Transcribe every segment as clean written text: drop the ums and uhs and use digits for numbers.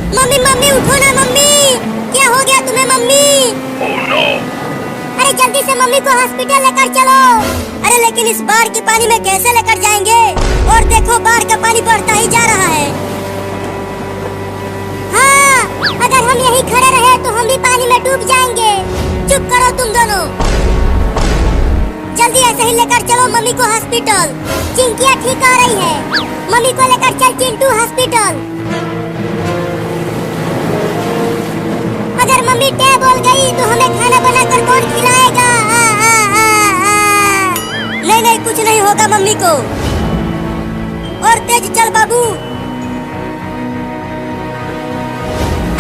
Mummy mummy उठो ना mummy, क्या हो गया तुम्हें मम्मी? Oh no! अरे जल्दी से मम्मी को हॉस्पिटल लेकर चलो। अरे लेकिन इस बाढ़ के पानी में कैसे लेकर जाएंगे? और देखो बाढ़ का पानी बढ़ता ही जा रहा है। हाँ, अगर हम यहीं खड़े रहे तो हम भी पानी में डूब जाएंगे। चुप करो तुम दोनों, जल्दी ऐसे ही लेकर चलो मम्मी को हॉस्पिटल। चिंकिया ठीक आ रही है, मम्मी को लेकर चल चिंटू हॉस्पिटल। अगर मम्मी टे बोल गई तो हमें खाना बनाकर कौन खिलाएगा? नहीं नहीं, कुछ नहीं होगा मम्मी को। और तेज चल बाबू।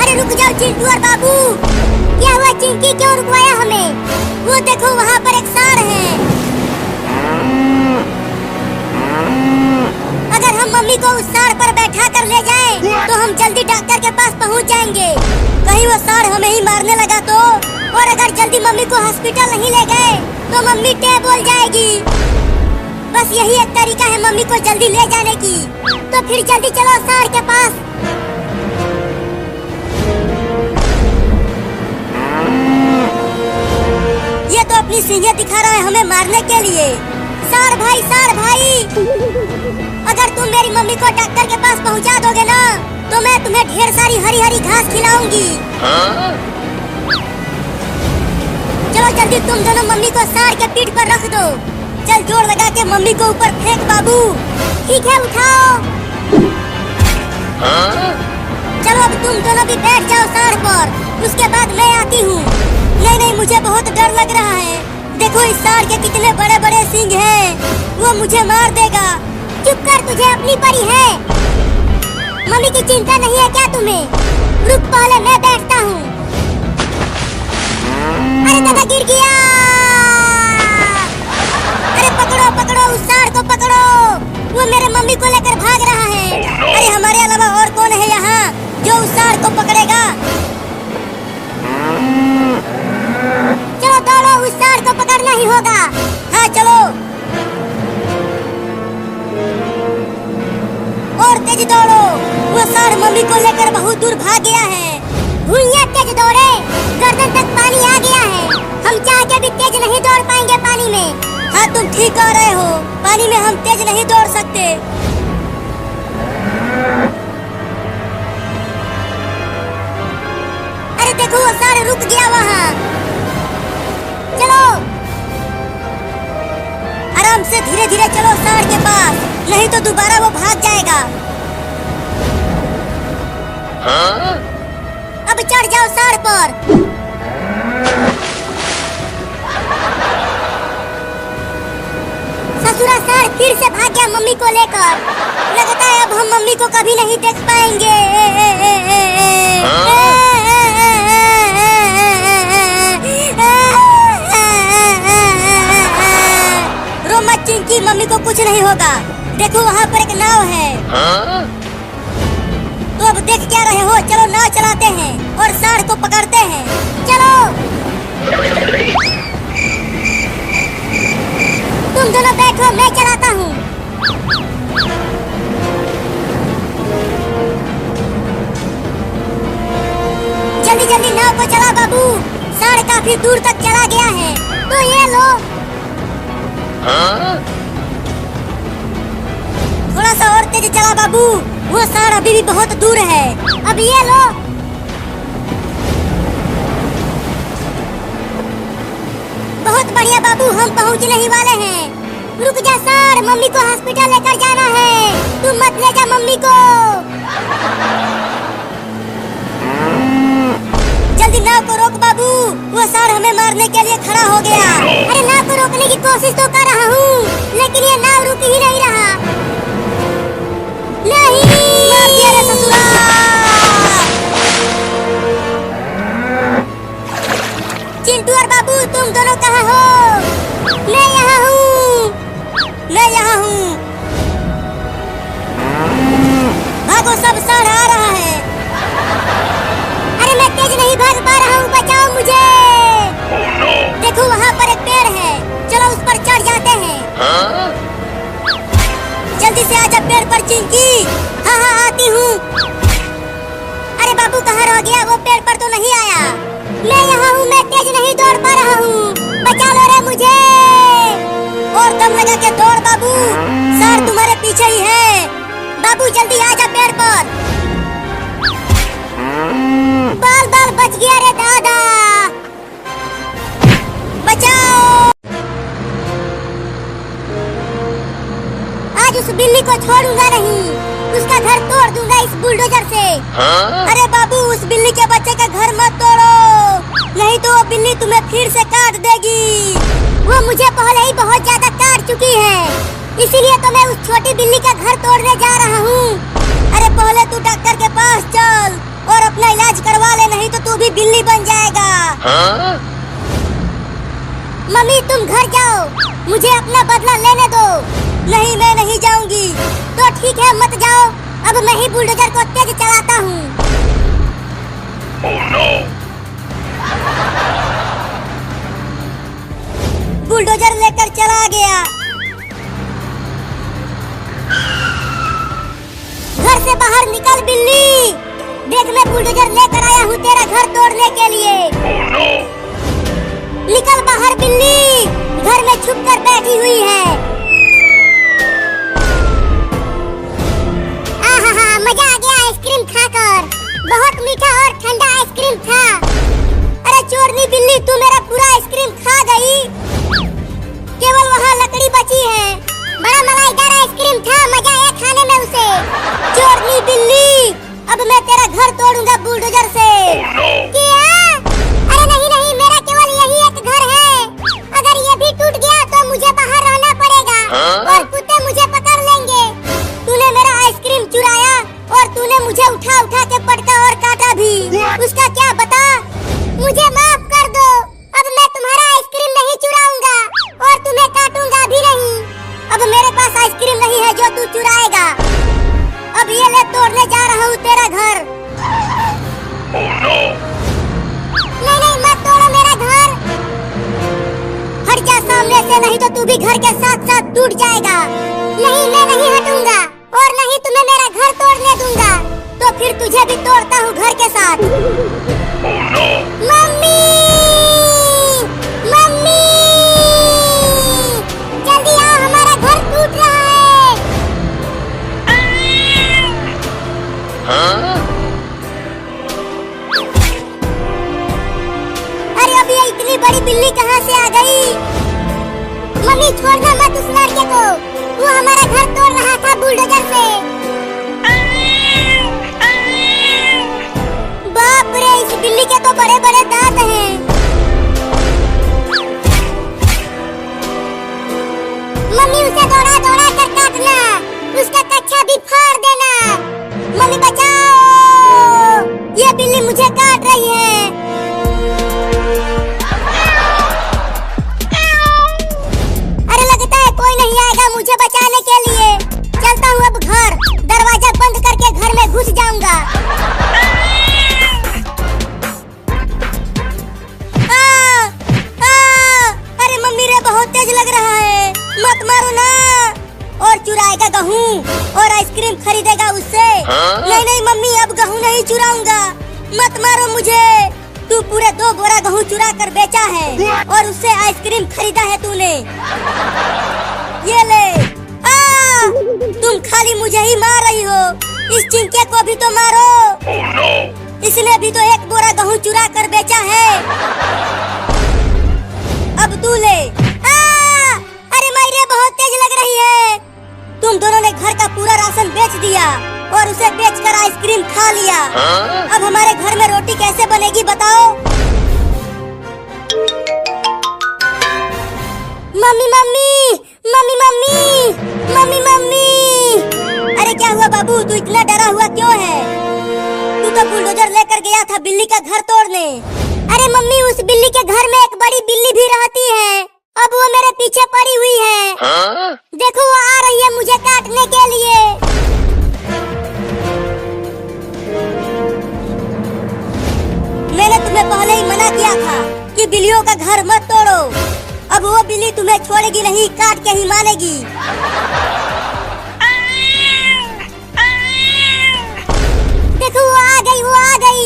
अरे रुक जाओ चिंटू और बाबू। क्या हुआ चिंकी, क्यों रुकवाया हमें? वो देखो वहाँ पर एक सांड है। अगर हम मम्मी को उस सांड पर बैठा कर ले जाएं, तो हम जल्दी डॉक्टर के पास पहुँच जाएंगे। कहीं वो सांड हमें ही मारने लगा तो? और अगर जल्दी मम्मी को हॉस्पिटल नहीं ले गए तो मम्मी टे बोल जाएगी। बस यही एक तरीका है मम्मी को जल्दी ले जाने की। तो फिर जल्दी चलो सांड के पास। ये तो अपनी सींगें दिखा रहा है हमें मारने के लिए। सांड भाई, अगर तुम मेरी मम्मी को डॉक्टर के पास पहुंचा दोगे ना, तो मैं तुम्हें ढेर सारी हरी हरी घास खिलाऊंगी। चलो जल्दी तुम दोनों मम्मी को सांड के पीठ पर रख दो। चल जोर लगा के मम्मी को ऊपर फेंक बाबू। ठीक है, उठाओ। चलो अब तुम दोनों भी बैठ जाओ सांड पर, उसके बाद मैं आती हूँ। नहीं नहीं, मुझे बहुत डर लग रहा है। देखो इस सांड के कितने बड़े बड़े सींग हैं, वो मुझे मार देगा। चुप कर, तुझे अपनी परी है। मम्मी की चिंता नहीं है क्या तुम्हें? रुक, पहले मैं बैठता हूँ। अरे दादा गिर गया। अरे पकड़ो पकड़ो, उस सांड को पकड़ो, वो मेरे मम्मी को लेकर भाग रहा है। अरे हमारे अलावा और कौन है यहाँ जो उस सांड को पकड़ेगा? चलो दौड़ो, उस सांड को पकड़ना ही होगा। हाँ चलो, और तेज दौड़ो। वो सांड मम्मी को लेकर बहुत दूर भाग गया है। भूइयां तेज दौड़े, गर्दन तक पानी आ गया है। हम चाह के भी तेज नहीं दौड़ पाएंगे पानी में। हाँ तुम ठीक कह रहे हो, पानी में हम तेज नहीं दौड़ सकते। अरे देखो वो सांड रुक गया वहाँ। चलो आराम से, धीरे धीरे चलो सांड के पास, नहीं तो दोबारा वो भाग जाएगा। अब चढ़ जाओ सांड पर। ससुरा सांड फिर से भाग गया मम्मी को लेकर। लगता है अब हम मम्मी को कभी नहीं देख पाएंगे। रो मत चिंकी, मम्मी को कुछ नहीं होगा। देखो वहाँ पर एक नाव है। तो अब देख क्या रहे हो, चलो नाव चलाते हैं और सांड को पकड़ते हैं। चलो तुम दोनों बैठो, मैं चलाता हूँ। जल्दी जल्दी नाव को चला बाबू, सांड काफी दूर तक चला गया है। तो ये लो। थोड़ा सा और तेज चला बाबू, वो सांड अभी भी बहुत दूर है। अब ये लो। बहुत बढ़िया बाबू, हम पहुंचने ही वाले हैं। रुक जा सांड, मम्मी को हॉस्पिटल लेकर जाना है। तुम मत ले जा मम्मी को। जल्दी नाव को रोक बाबू, वो सांड हमें मारने के लिए खड़ा हो गया। अरे नाव को रोकने की कोशिश तो कर रहा हूँ, लेकिन ये नाव रुक ही नहीं रहा। नहीं, मार दिया रे ससुरा। चिंटू और बाबू तुम दोनों कहाँ हो? मैं यहाँ हूँ, मैं यहाँ हूँ। भागो, सब सांड आ रहा है। अरे मैं तेज नहीं भाग पा रहा हूँ, बचाओ मुझे। देखो वहाँ पर एक पेड़ है, चलो उस पर चढ़ जाते हैं। जल्दी से आजा पेड़ पर चिंकी। हाँ हाँ आती हूँ। अरे पेड़ पर तो नहीं आया। मैं यहाँ हूँ, मैं तेज नहीं दौड़ पा रहा हूँ, बचा लो रे मुझे। और दम लगा के दौड़ बाबू, सर तुम्हारे पीछे ही है। बाबू जल्दी आ जा पेड़ पर। बाल बाल बच गया रे दादा, बचाओ। आज उस बिल्ली को छोड़ूंगा नहीं, उसका घर तोड़ दूंगा इस बुलडोजर से। अरे बाबू उस बिल्ली के बच्चे का घर मत तोड़ो, नहीं तो वो बिल्ली तुम्हें फिर से काट देगी। वो मुझे पहले ही बहुत ज्यादा काट चुकी है, इसीलिए तो मैं उस छोटी बिल्ली का घर तोड़ने जा रहा हूँ। अरे पहले तू डॉक्टर के पास चल और अपना इलाज करवा ले, नहीं तो तू भी बिल्ली बन जाएगा। मम्मी तुम घर जाओ, मुझे अपना बदला लेने दो। नहीं मैं नहीं जाऊंगी। तो ठीक है मत जाओ, अब मैं ही बुलडोजर को तेज चलाता हूँ। Oh no! बुलडोजर लेकर चला गया। घर से बाहर निकल बिल्ली, देख मैं बुलडोजर लेकर आया हूँ तेरा घर तोड़ने के लिए। Oh no! निकल बाहर बिल्ली, घर में छुप कर बैठी हुई है। आहा मजा आ गया आइसक्रीम खाकर, बहुत मीठा और ठंडा आइसक्रीम था। अरे चोरनी बिल्ली तू मेरा पूरा आइसक्रीम खा गई, केवल वहाँ लकड़ी बची है। बड़ा मलाईदार आइसक्रीम था, मजा आया खाने में उसे। चोरनी बिल्ली अब मैं तेरा घर तोड़ूंगा बुलडोजर से। Oh no! क्या? अरे नहीं नहीं, मेरा केवल यही एक घर है, अगर ये भी टूट गया तो मुझे बाहर रहना पड़ेगा और कुत्ते मुझे पकड़ लेंगे। तूने मेरा आइसक्रीम चुराया और तूने मुझे उठा उठा के पटका और काटा भी, उसका क्या बता? मुझे माफ कर दो, अब मैं तुम्हारा आइसक्रीम नहीं चुराऊंगा और तुम्हें काटूंगा भी नहीं। अब मेरे पास आइसक्रीम नहीं है जो तू चुराएगा। अब ये ले तोड़ने जा रहा हूँ तेरा घर। Oh no! नहीं नहीं मत तोड़ो मेरा घर, हट जा सामने से, नहीं तो तू भी घर के साथ साथ टूट जाएगा। नहीं मैं नहीं हटूंगा और नहीं तुम्हें मेरा घर तोड़ने दूंगा, तो फिर तुझे भी तोड़ता हूँ घर के साथ। Oh no! मम्मी मम्मी जल्दी आओ, हमारा घर टूट रहा है। अरे अभी ये इतनी बड़ी बिल्ली कहाँ से आ गई? मम्मी छोड़ना मत उस लड़के को, वो हमारा घर तोड़ रहा था बुलडोजर से। बाप रे इस बिल्ली के तो बड़े बड़े दांत हैं। मम्मी उसे दौड़ा दौड़ा कर काटना, उसका कच्छा भी फाड़ देना। मम्मी बचाओ, ये बिल्ली मुझे काट रही है। अरे लगता है कोई नहीं आएगा मुझे बचाने के लिए। चलता हूँ अब घर, दरवाजा बंद करके घर में घुस जाऊंगा। अरे मम्मी रे बहुत तेज लग रहा है, मत मारो ना। और चुराएगा गेहूं और आइसक्रीम खरीदेगा उससे। नहीं नहीं मम्मी अब गेहूं नहीं चुराऊंगा, मत मारो मुझे। तू पूरे 2 बोरा गेहूं चुरा कर बेचा है और उससे आइसक्रीम खरीदा है तूने। ये ले। तुम खाली मुझे ही मार रही हो, इस चिंके को भी तो मारो। Oh no! इसने भी तो 1 बोरा गेहूं चुरा कर बेचा है। अब तू ले। अरे मायरे बहुत तेज लग रही है। तुम दोनों ने घर का पूरा राशन बेच दिया और उसे बेचकर आइसक्रीम खा लिया। अब हमारे घर में रोटी कैसे बनेगी बताओ? Mummy mummy mummy mummy mummy mummy. अरे क्या हुआ बाबू, तू इतना डरा हुआ क्यों है? तू तो बुलडोजर लेकर गया था बिल्ली का घर तोड़ने। अरे मम्मी उस बिल्ली के घर में एक बड़ी बिल्ली भी रहती है, अब वो मेरे पीछे पड़ी हुई है। देखो वो आ रही है मुझे काटने के लिए। मैंने तुम्हें पहले ही मना किया था कि बिल्लियों का घर मत तोड़ो। अब वो बिल्ली तुम्हें छोड़ेगी नहीं, काट के ही मानेगी। देखो वो आ गई, वो आ गई।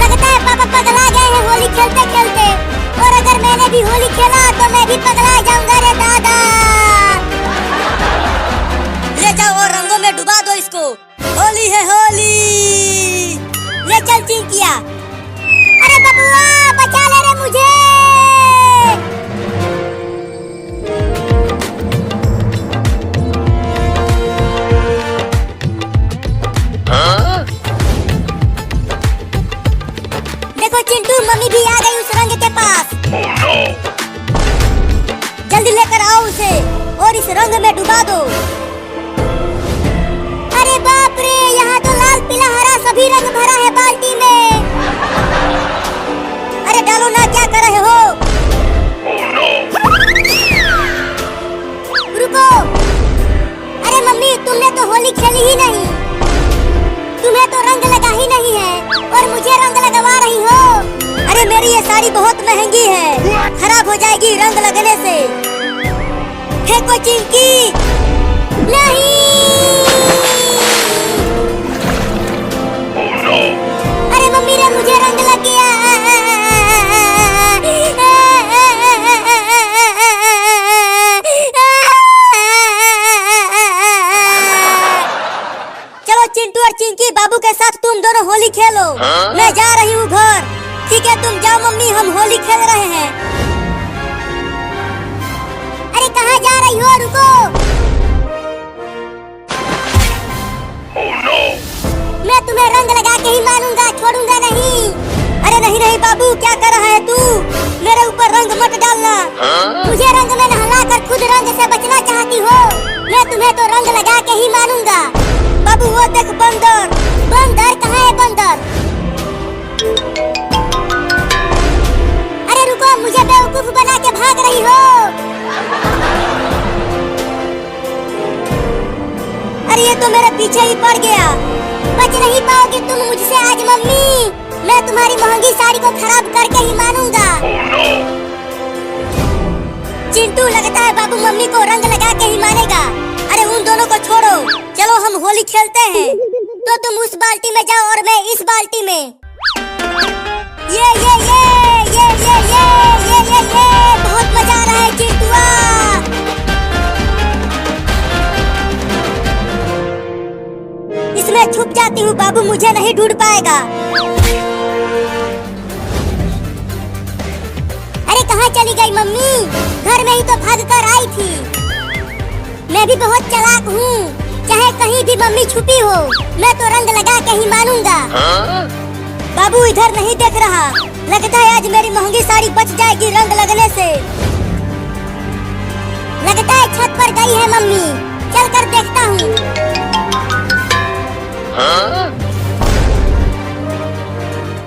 लगता है पापा पगला गए हैं होली खेलते खेलते। और अगर मैंने भी होली खेला तो मैं भी पगला जाऊंगा रे दादा। ले जाओ और रंगों में डुबा दो इसको। होली है होली। ले चल चिंकिया। अरे बबुआ बचा ले रे मुझे। देखो चिंटू मम्मी भी आ गई उस रंग के पास। Oh no! जल्दी लेकर आओ उसे और इस रंग में डुबा दो। अरे बाप रे, यहाँ तो लाल पीला हरा सभी रंग भरा है बाल्टी में। अरे डालो ना, क्या कर रहे हो? Oh no! रुको। अरे मम्मी तुमने तो होली खेली ही नहीं, तुम्हें तो रंग लगा ही नहीं है और मुझे रंग लगवा रही हो। अरे मेरी ये साड़ी बहुत महंगी है, खराब हो जाएगी रंग लगने से। फेंको चिंकी। नहीं। Oh no! अरे मम्मी रे मुझे रंग लग गया। चलो चिंटू और चिंकी बाबू के साथ तुम दोनों होली खेलो। मैं जा रही हूँ घर। ठीक है तुम जाओ मम्मी, हम होली खेल रहे हैं। अरे कहाँ जा रही हो? रुको। Oh no! मैं तुम्हें रंग लगा के ही मानूंगा, छोड़ूंगा नहीं। अरे नहीं नहीं बाबू, क्या कर रहा है तू? मेरे ऊपर रंग मत डालना। मुझे रंग में नहलाकर खुद रंग से बचना चाहती हो? मैं तुम्हें तो रंग लगा के ही मानूंगा। बाबू वो देख बंदर। बंदर कहाँ है बंदर? अरे रुको, मुझे बेवकूफ बना के भाग रही हो। अरे ये तो मेरे पीछे ही पड़ गया। बच नहीं पाओगी तुम मुझसे आज मम्मी। मैं तुम्हारी महंगी साड़ी को खराब करके ही मानूंगा। Oh no! चिंटू लगता है बाबू मम्मी को रंग लगा के ही मानेगा। अरे उन दोनों को छोड़ो, चलो हम होली खेलते हैं। तो तुम उस बाल्टी में जाओ और मैं इस बाल्टी में। ये बहुत मजा आ रहा है चिंटुआ। इसमें छुप जाती हूँ, बाबू मुझे नहीं ढूंढ पाएगा। अरे कहाँ चली गई मम्मी? घर में ही तो भाग कर आई थी। मैं भी बहुत चालाक हूँ, चाहे कहीं भी मम्मी छुपी हो, मैं तो रंग लगा के ही मानूंगा। बाबू इधर नहीं देख रहा, लगता है आज मेरी महंगी साड़ी बच जाएगी रंग लगने से। लगता है छत पर गई है मम्मी, चल कर देखता हूँ।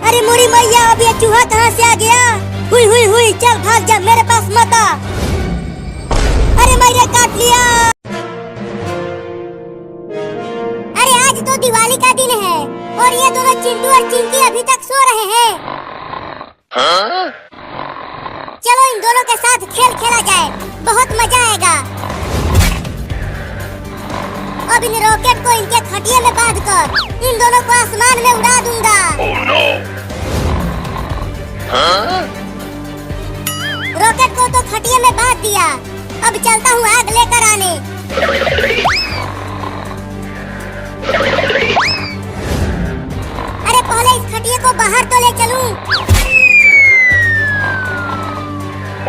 अरे मोरी मैया, अब ये चूहा कहाँ से आ गया? हुई हुई हुई, चल भाग जा, मेरे पास मत आ। अरे मैंने काट लिया। अरे आज तो दिवाली का दिन है और ये दोनों चिंटू और चिंकी अभी तक सो रहे हैं। चलो इन दोनों के साथ खेल खेला जाए, बहुत मजा आएगा। अब इन रॉकेट को इनके खटिये में बांधकर इन दोनों को आसमान में उड़ा दूंगा। Oh no! रॉकेट को तो खटिये में बांध दिया, अब चलता हूँ आग लेकर आने। अरे पहले इस खटिये को बाहर तो ले चलूं।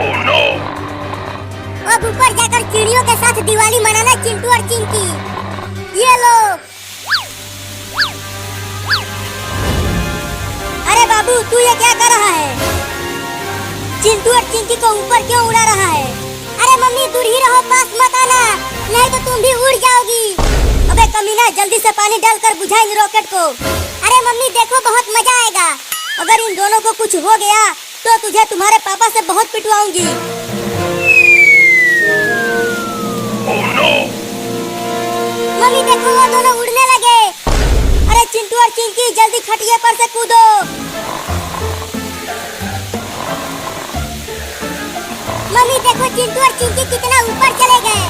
Oh no! अब ऊपर जाकर चिड़ियों के साथ दिवाली मनाना चिंटू और चिंकी। ये लो। अरे बाबू, तू ये क्या कर रहा है? चिंटू और चिंकी को ऊपर क्यों उड़ा रहा है? अरे मम्मी दूर ही रहो, पास मत आना, नहीं तो तुम भी उड़ जाओगी। अबे कमीना, जल्दी से पानी डालकर बुझा इन रॉकेट को। अरे मम्मी देखो, बहुत मजा आएगा। अगर इन दोनों को कुछ हो गया तो तुझे तुम्हारे पापा से बहुत पिटवाऊंगी। Oh no! मम्मी देखो, वो दोनों उड़ने लगे। अरे चिंटू और चिंकी जल्दी खटिये पर से कूदो। मम्मी देखो, चिंटू और चिंकी कितना ऊपर चले गए।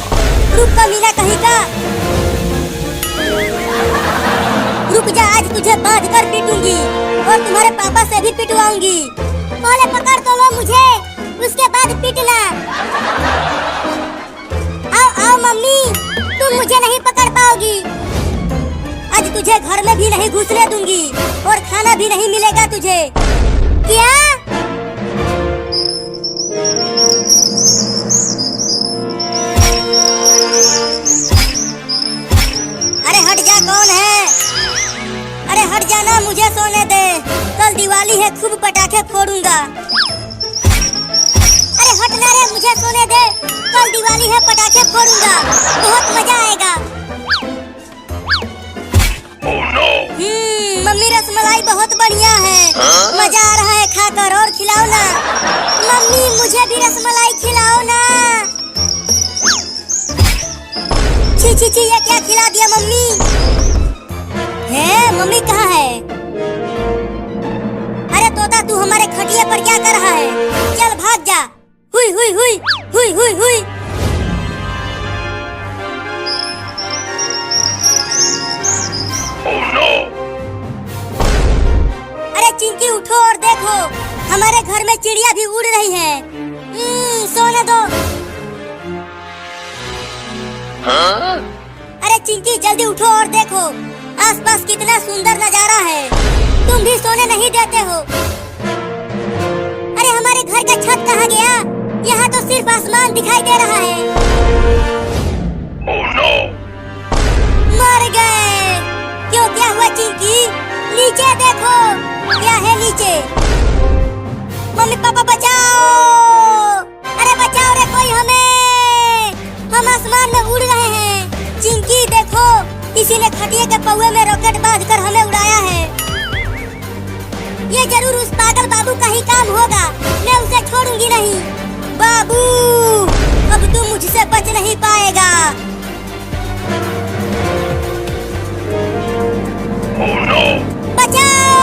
रुक कमीना कहीं का, रुक जा, आज तुझे बांध कर पीटूंगी और तुम्हारे पापा से भी पिटवाऊंगी। पहले पकड़ तो लो मुझे, उसके बाद पीटना। आओ आओ मम्मी, तुम मुझे नहीं पकड़ पाओगी। आज तुझे घर में भी नहीं घुसने दूंगी और खाना भी नहीं मिलेगा तुझे। क्या? अरे हट जा, कौन है? अरे हट जाना, मुझे सोने दे, कल दिवाली है, खूब पटाखे फोड़ूंगा। अरे हटना रे, मुझे सोने दे, कल दिवाली है, पटाखे फोड़ूंगा, बहुत मजा आएगा। Oh no! मम्मी रसमलाई बहुत बढ़िया है। मजा आ रहा है खाकर, और खिलाओ ना। मम्मी मुझे भी रसमलाई खिलाओ ना। छी छी छी, ये क्या खिला दिया मम्मी? है मम्मी कहाँ है? अरे तोता, तू हमारे खटिये पर क्या कर रहा है? चल भाग जा। हुई हुई हुई हुई हुई हुई। Oh no! अरे चिंकी उठो और देखो, हमारे घर में चिड़िया भी उड़ रही है। सोने दो। अरे चिंकी जल्दी उठो और देखो, आसपास कितना सुंदर नजारा है, तुम भी सोने नहीं देते हो। अरे हमारे घर का छत कहाँ गया? यहाँ तो सिर्फ आसमान दिखाई दे रहा है। Oh no! मर गए। क्यों, क्या हुआ चिंकी? नीचे देखो, क्या है नीचे? मम्मी पापा बचाओ, अरे बचाओ रे कोई हमें, हम आसमान में उड़ रहे हैं। चिंकी देखो, किसी ने खटिये के पौवे में रॉकेट बांधकर हमें उड़ाया है। ये जरूर उस पागल बाबू का ही काम होगा, मैं उसे छोड़ूंगी नहीं। बाबू, अब तू मुझसे बच नहीं पाएगा। Oh no! बचाओ!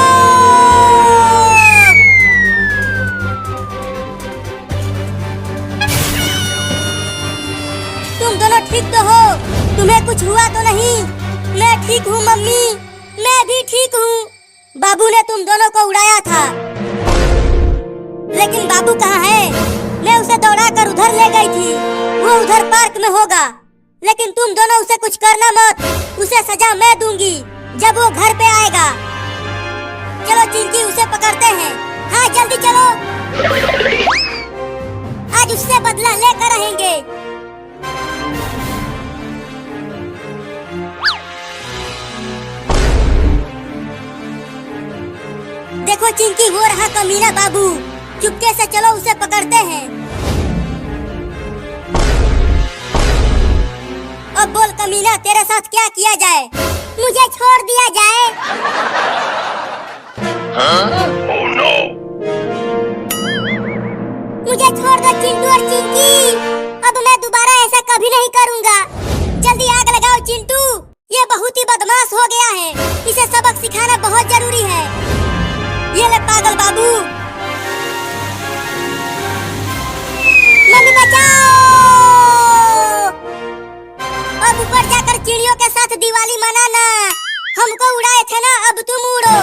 तुम दोनों ठीक तो हो? तुम्हें कुछ हुआ तो नहीं? मैं ठीक हूँ मम्मी, मैं भी ठीक हूँ। बाबू ने तुम दोनों को उड़ाया था, लेकिन बाबू कहाँ है? मैं उसे दौड़ा कर उधर ले गई थी, वो उधर पार्क में होगा। लेकिन तुम दोनों उसे कुछ करना मत, उसे सजा मैं दूंगी जब वो घर पे आएगा। चलो चिंकी, उसे पकड़ते हैं। हाँ जल्दी चलो, आज उससे बदला लेकर रहेंगे। देखो चिंकी, वो रहा कमीना बाबू। चुपके से चलो उसे पकड़ते हैं। अब बोल कमीना, तेरे साथ क्या किया जाए? मुझे छोड़ दिया जाए। Oh no! मुझे छोड़ दो चिंटू और चिंकी। अब मैं दोबारा ऐसा कभी नहीं करूँगा। जल्दी आग लगाओ चिंटू, ये बहुत ही बदमाश हो गया है। इसे सबक सिखाना बहुत जरूरी है। ये ले पागल बाबू। मम्मी बचाओ। अब ऊपर जाकर चिड़ियों के साथ दिवाली मनाना। हमको उड़ाए थे ना, अब तुम उड़ो।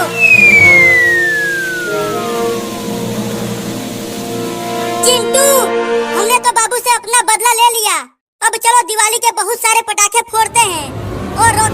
चिंटू, हमने तो बाबू से अपना बदला ले लिया। अब चलो दिवाली के बहुत सारे पटाखे फोड़ते हैं और